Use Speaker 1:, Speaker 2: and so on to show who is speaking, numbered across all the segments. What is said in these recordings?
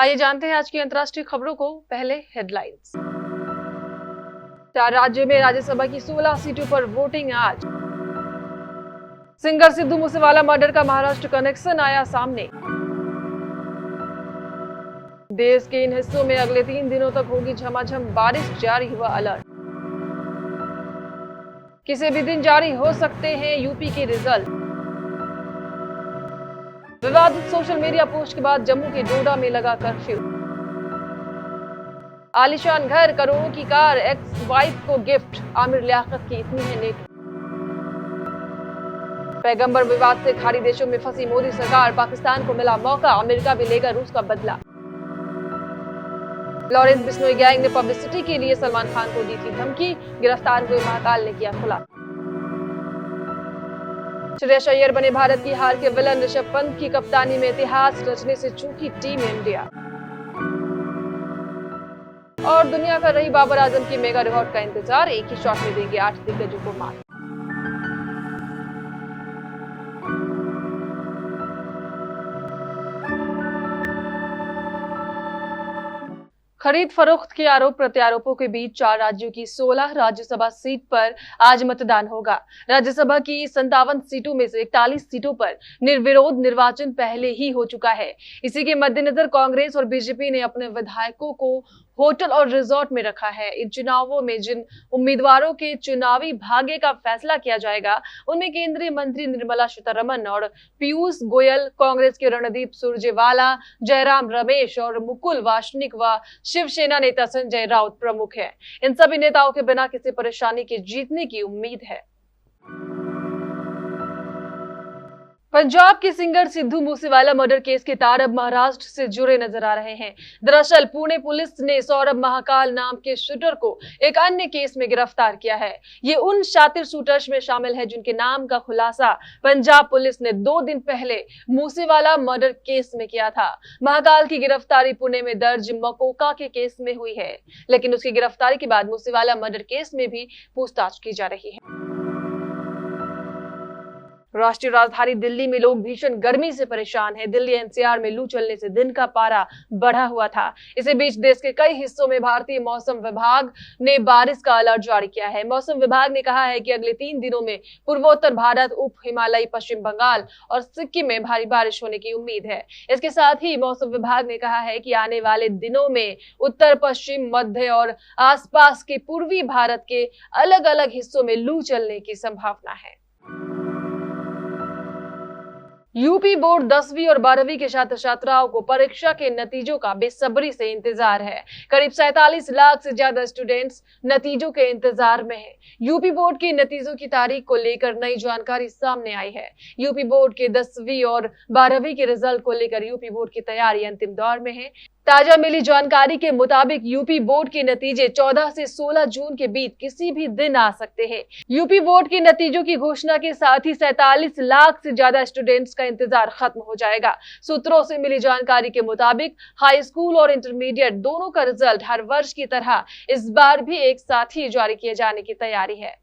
Speaker 1: आइए जानते हैं आज की अंतर्राष्ट्रीय खबरों को। पहले हेडलाइंस। 4 राज्यों में राज्यसभा की 16 सीटों पर वोटिंग आज। सिंगर सिद्धू मूसेवाला मर्डर का महाराष्ट्र कनेक्शन आया सामने। देश के इन हिस्सों में अगले 3 दिनों तक होगी झमाझम बारिश, जारी हुआ अलर्ट। किसी भी दिन जारी हो सकते हैं यूपी के रिजल्ट। विवादित सोशल मीडिया पोस्ट के बाद जम्मू के डोडा में लगा कर्फ्यू। आलीशान घर, करोड़ों की कार, एक्स वाइफ को गिफ्ट, आमिर लियाकत की इतनी है नेकी। पैगंबर विवाद से खाड़ी देशों में फंसी मोदी सरकार, पाकिस्तान को मिला मौका, अमेरिका भी लेगा रूस का बदला। लॉरेंस बिश्नोई गैंग ने पब्लिसिटी के लिए सलमान खान को दी थी धमकी, गिरफ्तार हुए महाकाल ने किया खुलासा। श्रेयस अय्यर बने भारत की हार के विलन, ऋषभ पंत की कप्तानी में इतिहास रचने से चूकी टीम इंडिया। और दुनिया कर रही बाबर आजम की मेगा रिकॉर्ड का इंतजार, एक ही शॉट में देंगे 8 दिग्गजों को मात। खरीद फरोख्त के आरोप प्रत्यारोपों के बीच 4 राज्यों की 16 राज्यसभा सीट पर आज मतदान होगा। राज्यसभा की 57 सीटों में से 41 सीटों पर निर्विरोध निर्वाचन पहले ही हो चुका है। इसी के मद्देनजर कांग्रेस और बीजेपी ने अपने विधायकों को होटल और रिजॉर्ट में रखा है। इन चुनावों में जिन उम्मीदवारों के चुनावी भाग्य का फैसला किया जाएगा उनमें केंद्रीय मंत्री निर्मला सीतारमण और पीयूष गोयल, कांग्रेस के रणदीप सुरजेवाला, जयराम रमेश और मुकुल वासनिक व शिवसेना नेता संजय राउत प्रमुख हैं। इन सभी नेताओं के बिना किसी परेशानी के जीतने की उम्मीद है। पंजाब के singer Sidhu Moosewala murder case के तार अब महाराष्ट्र से जुड़े नजर आ रहे हैं। दरअसल पुणे पुलिस ने सौरभ महाकाल नाम के शूटर को एक अन्य केस में गिरफ्तार किया है। ये उन शातिर शूटर्स में शामिल है जिनके नाम का खुलासा पंजाब पुलिस ने 2 दिन पहले मूसेवाला मर्डर केस में किया था। महाकाल की गिरफ्तारी पुणे में दर्ज मकोका के केस में हुई है, लेकिन उसकी गिरफ्तारी के बाद मूसेवाला मर्डर केस में भी पूछताछ की जा रही है। राष्ट्रीय राजधानी दिल्ली में लोग भीषण गर्मी से परेशान हैं। दिल्ली एनसीआर में लू चलने से दिन का पारा बढ़ा हुआ था। इसी बीच देश के कई हिस्सों में भारतीय मौसम विभाग ने बारिश का अलर्ट जारी किया है। मौसम विभाग ने कहा है कि अगले 3 दिनों में पूर्वोत्तर भारत, उप हिमालयी पश्चिम बंगाल और सिक्किम में भारी बारिश होने की उम्मीद है। इसके साथ ही मौसम विभाग ने कहा है कि आने वाले दिनों में उत्तर पश्चिम, मध्य और आसपास के पूर्वी भारत के अलग अलग हिस्सों में लू चलने की संभावना है। यूपी बोर्ड 10वीं और 12वीं के छात्र छात्राओं को परीक्षा के नतीजों का बेसब्री से इंतजार है। करीब 47 लाख से ज्यादा स्टूडेंट्स नतीजों के इंतजार में हैं। यूपी बोर्ड के नतीजों की तारीख को लेकर नई जानकारी सामने आई है। यूपी बोर्ड के 10वीं और 12वीं के रिजल्ट को लेकर यूपी बोर्ड की तैयारी अंतिम दौर में है। ताजा मिली जानकारी के मुताबिक यूपी बोर्ड के नतीजे 14 से 16 जून के बीच किसी भी दिन आ सकते हैं। यूपी बोर्ड के नतीजों की घोषणा के साथ ही 47 लाख से ज्यादा स्टूडेंट्स का इंतजार खत्म हो जाएगा। सूत्रों से मिली जानकारी के मुताबिक हाई स्कूल और इंटरमीडिएट दोनों का रिजल्ट हर वर्ष की तरह इस बार भी एक साथ ही जारी किए जाने की तैयारी है।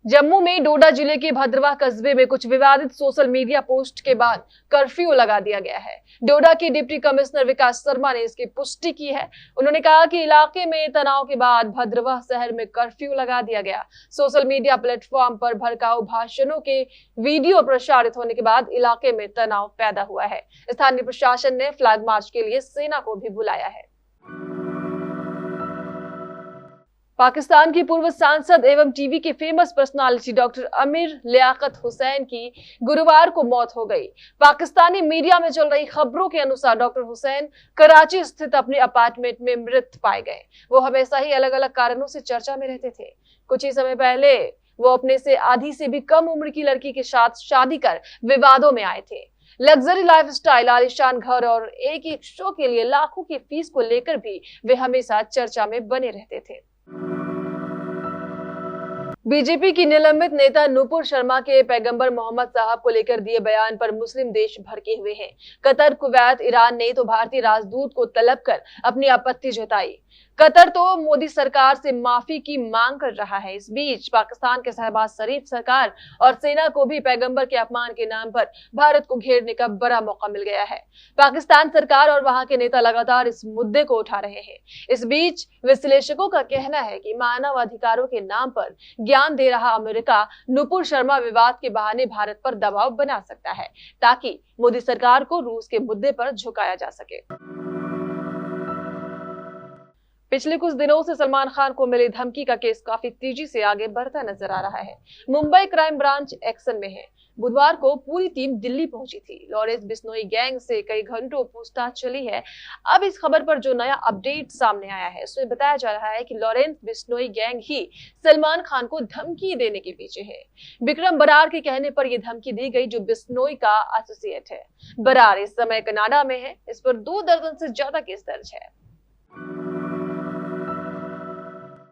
Speaker 1: जम्मू में डोडा जिले के भद्रवाह कस्बे में कुछ विवादित सोशल मीडिया पोस्ट के बाद कर्फ्यू लगा दिया गया है। डोडा के डिप्टी कमिश्नर विकास शर्मा ने इसकी पुष्टि की है। उन्होंने कहा कि इलाके में तनाव के बाद भद्रवाह शहर में कर्फ्यू लगा दिया गया। सोशल मीडिया प्लेटफॉर्म पर भड़काऊ भाषणों के वीडियो प्रसारित होने के बाद इलाके में तनाव पैदा हुआ है। स्थानीय प्रशासन ने फ्लैग मार्च के लिए सेना को भी बुलाया है। पाकिस्तान की पूर्व सांसद एवं टीवी के famous personality doctor Aamir Liaquat Hussain की गुरुवार को मौत हो गई। पाकिस्तानी मीडिया में चल रही खबरों के अनुसार डॉक्टर हुसैन कराची स्थित अपने अपार्टमेंट में मृत पाए गए। वो हमेशा ही अलग अलग कारणों से चर्चा में रहते थे। कुछ ही समय पहले वो अपने से आधी से भी कम उम्र की लड़की के साथ शादी कर विवादों में आए थे। लग्जरी लाइफस्टाइल, आलीशान घर और एक शो के लिए लाखों की फीस को लेकर भी वे हमेशा चर्चा में बने रहते थे। बीजेपी की निलंबित नेता नूपुर शर्मा के पैगंबर मोहम्मद साहब को लेकर दिए बयान पर मुस्लिम देश भड़के हुए हैं। कतर, कुवैत, ईरान ने तो भारतीय राजदूत को तलब कर अपनी आपत्ति जताई। कतर तो मोदी सरकार से माफी की मांग कर रहा है। इस बीच पाकिस्तान के शहबाज शरीफ सरकार और सेना को भी पैगंबर के अपमान के नाम पर भारत को घेरने का बड़ा मौका मिल गया है। पाकिस्तान सरकार और वहां के नेता लगातार इस मुद्दे को उठा रहे हैं। इस बीच विश्लेषकों का कहना है कि मानव अधिकारों के नाम पर ज्ञान दे रहा अमेरिका नुपुर शर्मा विवाद के बहाने भारत पर दबाव बना सकता है, ताकि मोदी सरकार को रूस के मुद्दे पर झुकाया जा सके। पिछले कुछ दिनों से सलमान खान को मिली धमकी का केस काफी तेजी से आगे बढ़ता नजर आ रहा है। मुंबई क्राइम ब्रांच एक्शन में है। बुधवार को पूरी टीम दिल्ली पहुंची थी। लॉरेंस बिश्नोई गैंग से कई घंटों पूछताछ चली है। अब इस खबर पर जो नया अपडेट सामने आया है, उसमें बताया जा रहा है कि लॉरेंस बिश्नोई गैंग ही सलमान खान को धमकी देने के पीछे है। विक्रम बरार के कहने पर यह धमकी दी गई, जो बिश्नोई का एसोसिएट है। बरार इस समय कनाडा में है। इस पर 2 दर्जन से ज्यादा केस दर्ज है।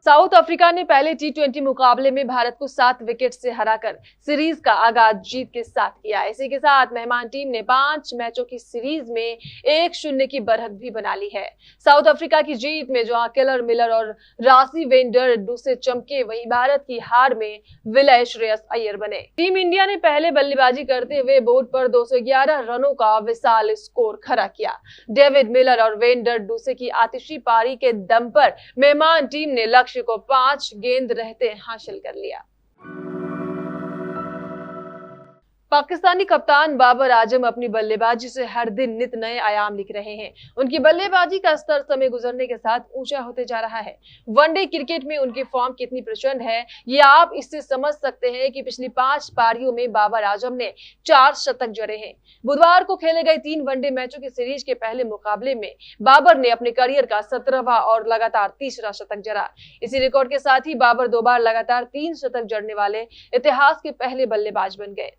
Speaker 1: साउथ अफ्रीका ने पहले T20 मुकाबले में भारत को 7 विकेट से हराकर सीरीज का आगाज जीत के साथ किया। इसी के साथ मेहमान टीम ने 5 मैचों की सीरीज में 1-0 की बढ़त भी बना ली है। साउथ अफ्रीका की जीत में जहां केलर मिलर और रासी वेंडर दूसरे चमके, वहीं भारत की हार में विलय श्रेयस अय्यर बने। टीम इंडिया ने पहले बल्लेबाजी करते हुए बोर्ड पर 211 रनों का विशाल स्कोर खड़ा किया। डेविड मिलर और वेंडर दूसरे की आतिशी पारी के दम पर मेहमान टीम ने लक्ष्य को 5 गेंद रहते हासिल कर लिया। पाकिस्तानी कप्तान बाबर आजम अपनी बल्लेबाजी से हर दिन नित नए आयाम लिख रहे हैं। उनकी बल्लेबाजी का स्तर समय गुजरने के साथ ऊंचा होते जा रहा है। वनडे क्रिकेट में उनकी फॉर्म कितनी प्रचंड है, ये आप इससे समझ सकते हैं कि पिछली 5 पारियों में बाबर आजम ने 4 शतक जड़े हैं। बुधवार को खेले गए 3 वनडे मैचों की सीरीज के पहले मुकाबले में बाबर ने अपने करियर का 17वां और लगातार तीसरा शतक जड़ा। इसी रिकॉर्ड के साथ ही बाबर 2 बार लगातार 3 शतक जड़ने वाले इतिहास के पहले बल्लेबाज बन गए।